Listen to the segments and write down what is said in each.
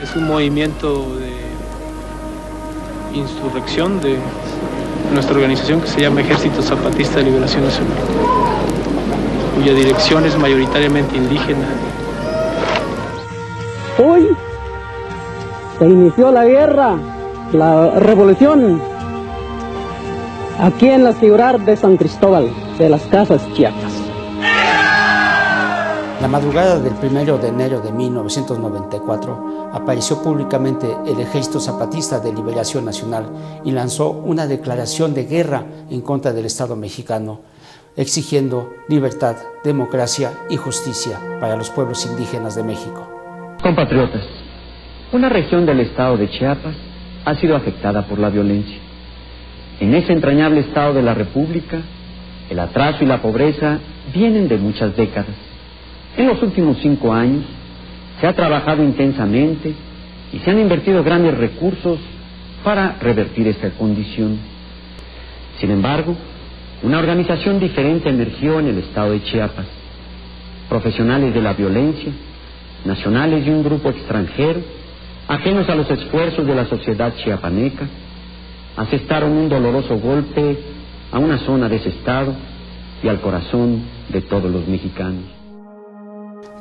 Es un movimiento de insurrección de nuestra organización que se llama Ejército Zapatista de Liberación Nacional, cuya dirección es mayoritariamente indígena. Hoy se inició la guerra, la revolución, aquí en la ciudad de San Cristóbal de las Casas, Chiapas. La madrugada del 1 de enero de 1994 apareció públicamente el Ejército Zapatista de Liberación Nacional y lanzó una declaración de guerra en contra del Estado mexicano, exigiendo libertad, democracia y justicia para los pueblos indígenas de México. Compatriotas, una región del estado de Chiapas ha sido afectada por la violencia. En ese entrañable estado de la República, el atraso y la pobreza vienen de muchas décadas. En los últimos 5 años se ha trabajado intensamente y se han invertido grandes recursos para revertir esta condición. Sin embargo, una organización diferente emergió en el estado de Chiapas. Profesionales de la violencia, nacionales y un grupo extranjero, ajenos a los esfuerzos de la sociedad chiapaneca, asestaron un doloroso golpe a una zona de ese estado y al corazón de todos los mexicanos.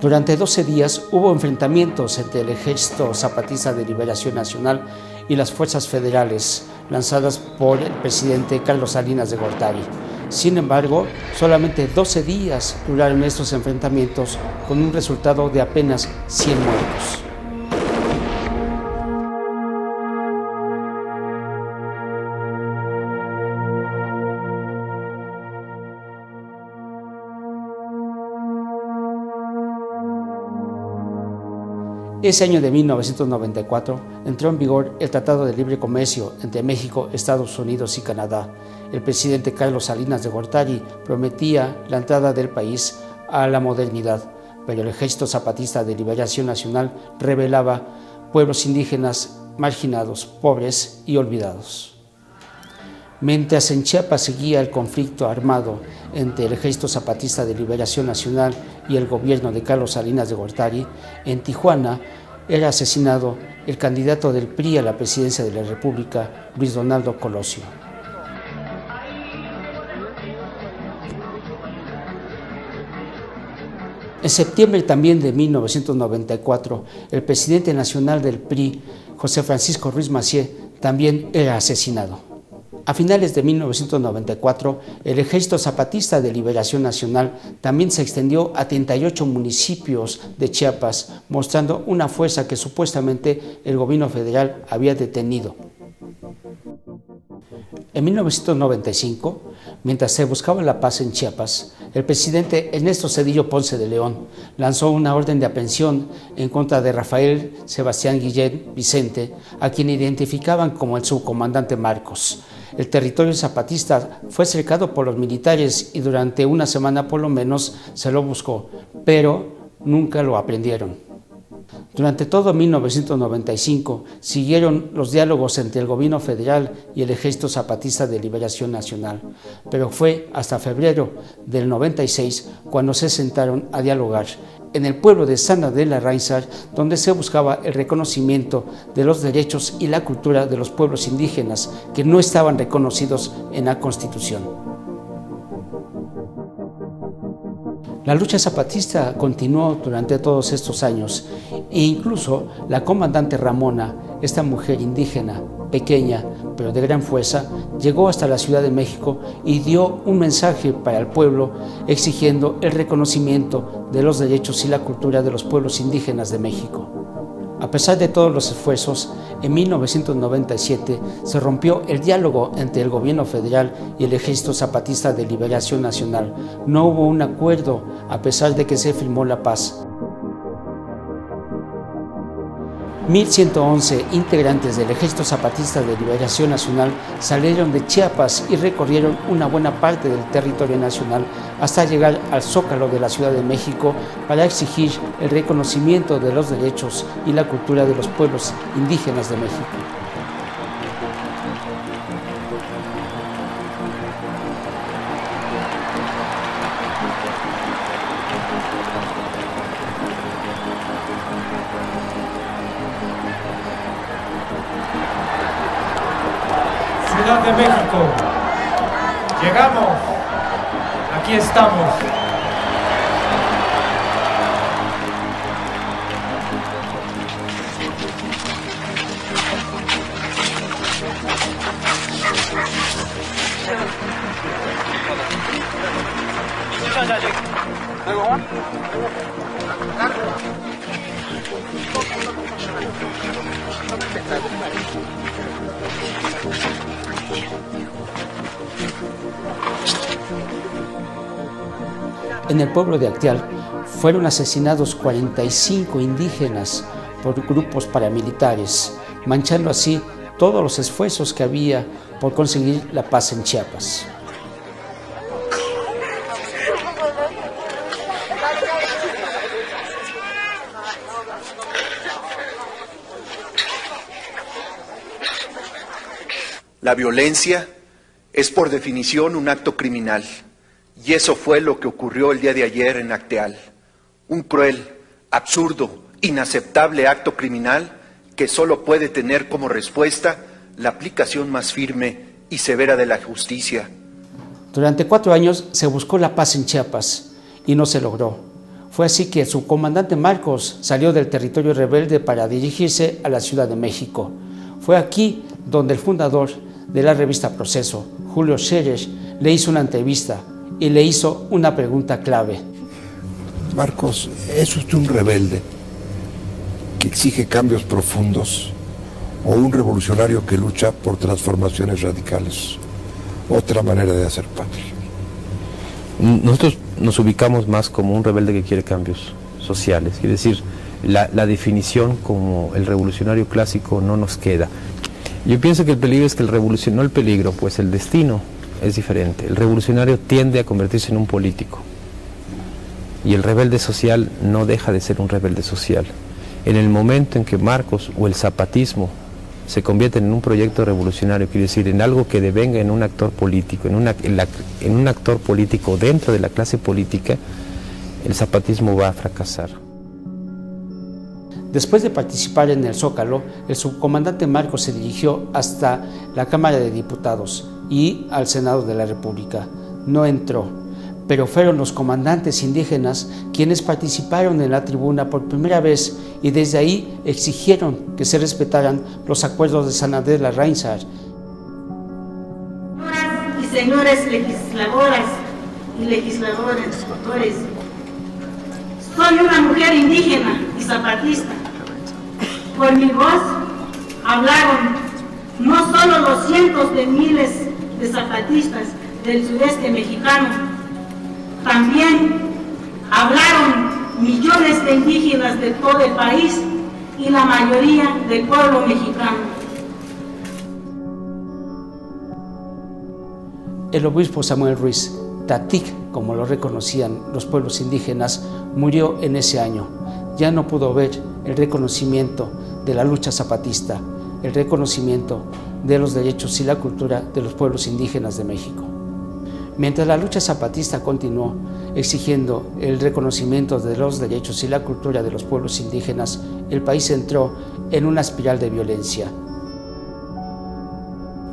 Durante 12 días hubo enfrentamientos entre el Ejército Zapatista de Liberación Nacional y las fuerzas federales lanzadas por el presidente Carlos Salinas de Gortari. Sin embargo, solamente 12 días duraron estos enfrentamientos con un resultado de apenas 100 muertos. Ese año de 1994 entró en vigor el Tratado de Libre Comercio entre México, Estados Unidos y Canadá. El presidente Carlos Salinas de Gortari prometía la entrada del país a la modernidad, pero el Ejército Zapatista de Liberación Nacional revelaba pueblos indígenas marginados, pobres y olvidados. Mientras en Chiapas seguía el conflicto armado entre el Ejército Zapatista de Liberación Nacional y el gobierno de Carlos Salinas de Gortari, en Tijuana era asesinado el candidato del PRI a la presidencia de la República, Luis Donaldo Colosio. En septiembre también de 1994, el presidente nacional del PRI, José Francisco Ruiz Massieu, también era asesinado. A finales de 1994, el Ejército Zapatista de Liberación Nacional también se extendió a 38 municipios de Chiapas, mostrando una fuerza que supuestamente el gobierno federal había detenido. En 1995, mientras se buscaba la paz en Chiapas, el presidente Ernesto Zedillo Ponce de León lanzó una orden de aprehensión en contra de Rafael Sebastián Guillén Vicente, a quien identificaban como el subcomandante Marcos. El territorio zapatista fue cercado por los militares y durante una semana por lo menos se lo buscó, pero nunca lo aprehendieron. Durante todo 1995 siguieron los diálogos entre el gobierno federal y el Ejército Zapatista de Liberación Nacional, pero fue hasta febrero del 96 cuando se sentaron a dialogar en el pueblo de San Adela Arrainsar, donde se buscaba el reconocimiento de los derechos y la cultura de los pueblos indígenas que no estaban reconocidos en la Constitución. La lucha zapatista continuó durante todos estos años e incluso la comandante Ramona, esta mujer indígena, pequeña pero de gran fuerza, llegó hasta la Ciudad de México y dio un mensaje para el pueblo exigiendo el reconocimiento de los derechos y la cultura de los pueblos indígenas de México. A pesar de todos los esfuerzos, en 1997 se rompió el diálogo entre el gobierno federal y el Ejército Zapatista de Liberación Nacional. No hubo un acuerdo a pesar de que se firmó la paz. 1,111 integrantes del Ejército Zapatista de Liberación Nacional salieron de Chiapas y recorrieron una buena parte del territorio nacional hasta llegar al Zócalo de la Ciudad de México para exigir el reconocimiento de los derechos y la cultura de los pueblos indígenas de México. Ciudad de México. Llegamos. Aquí estamos. En el pueblo de Acteal fueron asesinados 45 indígenas por grupos paramilitares, manchando así todos los esfuerzos que había por conseguir la paz en Chiapas. La violencia es por definición un acto criminal, y eso fue lo que ocurrió el día de ayer en Acteal. Un cruel, absurdo, inaceptable acto criminal que solo puede tener como respuesta la aplicación más firme y severa de la justicia. Durante 4 años se buscó la paz en Chiapas y no se logró. Fue así que su comandante Marcos salió del territorio rebelde para dirigirse a la Ciudad de México. Fue aquí donde el fundador de la revista Proceso, Julio Scherer, le hizo una entrevista y le hizo una pregunta clave. Marcos, ¿es usted un rebelde que exige cambios profundos o un revolucionario que lucha por transformaciones radicales? Otra manera de hacer patria. Nosotros nos ubicamos más como un rebelde que quiere cambios sociales, es decir, la definición como el revolucionario clásico no nos queda. Yo pienso que el peligro es que no el peligro, pues el destino es diferente. El revolucionario tiende a convertirse en un político y el rebelde social no deja de ser un rebelde social. En el momento en que Marcos o el zapatismo se convierten en un proyecto revolucionario, quiere decir en algo que devenga en un actor político, en un actor político dentro de la clase política, el zapatismo va a fracasar. Después de participar en el Zócalo, el subcomandante Marcos se dirigió hasta la Cámara de Diputados y al Senado de la República. No entró, pero fueron los comandantes indígenas quienes participaron en la tribuna por primera vez y desde ahí exigieron que se respetaran los acuerdos de San Andrés Larraínzar. Señoras y señores legisladoras y legisladores, soy una mujer indígena y zapatista. Por mi voz hablaron no solo los cientos de miles de zapatistas del sureste mexicano, también hablaron millones de indígenas de todo el país y la mayoría del pueblo mexicano. El obispo Samuel Ruiz, Tatic, como lo reconocían los pueblos indígenas, murió en ese año. Ya no pudo ver el reconocimiento de la lucha zapatista, el reconocimiento de los derechos y la cultura de los pueblos indígenas de México. Mientras la lucha zapatista continuó exigiendo el reconocimiento de los derechos y la cultura de los pueblos indígenas, el país entró en una espiral de violencia.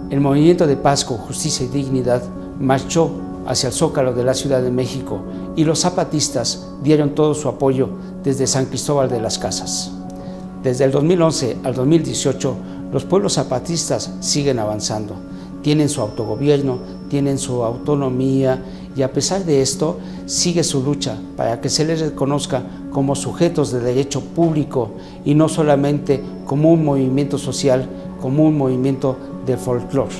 El movimiento de paz con justicia y dignidad marchó hacia el Zócalo de la Ciudad de México y los zapatistas dieron todo su apoyo desde San Cristóbal de las Casas. Desde el 2011 al 2018, los pueblos zapatistas siguen avanzando. Tienen su autogobierno, tienen su autonomía y a pesar de esto, sigue su lucha para que se les reconozca como sujetos de derecho público y no solamente como un movimiento social, como un movimiento de folclore.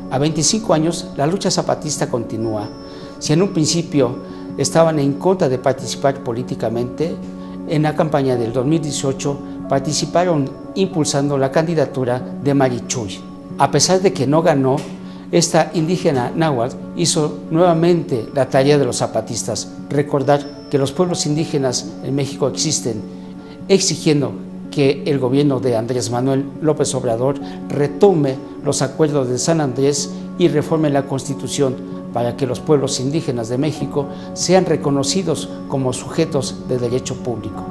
A 25 años, la lucha zapatista continúa. Si en un principio estaban en contra de participar políticamente, en la campaña del 2018 participaron impulsando la candidatura de Marichuy. A pesar de que no ganó, esta indígena náhuatl hizo nuevamente la tarea de los zapatistas, recordar que los pueblos indígenas en México existen, exigiendo que el gobierno de Andrés Manuel López Obrador retome los acuerdos de San Andrés y reforme la Constitución para que los pueblos indígenas de México sean reconocidos como sujetos de derecho público.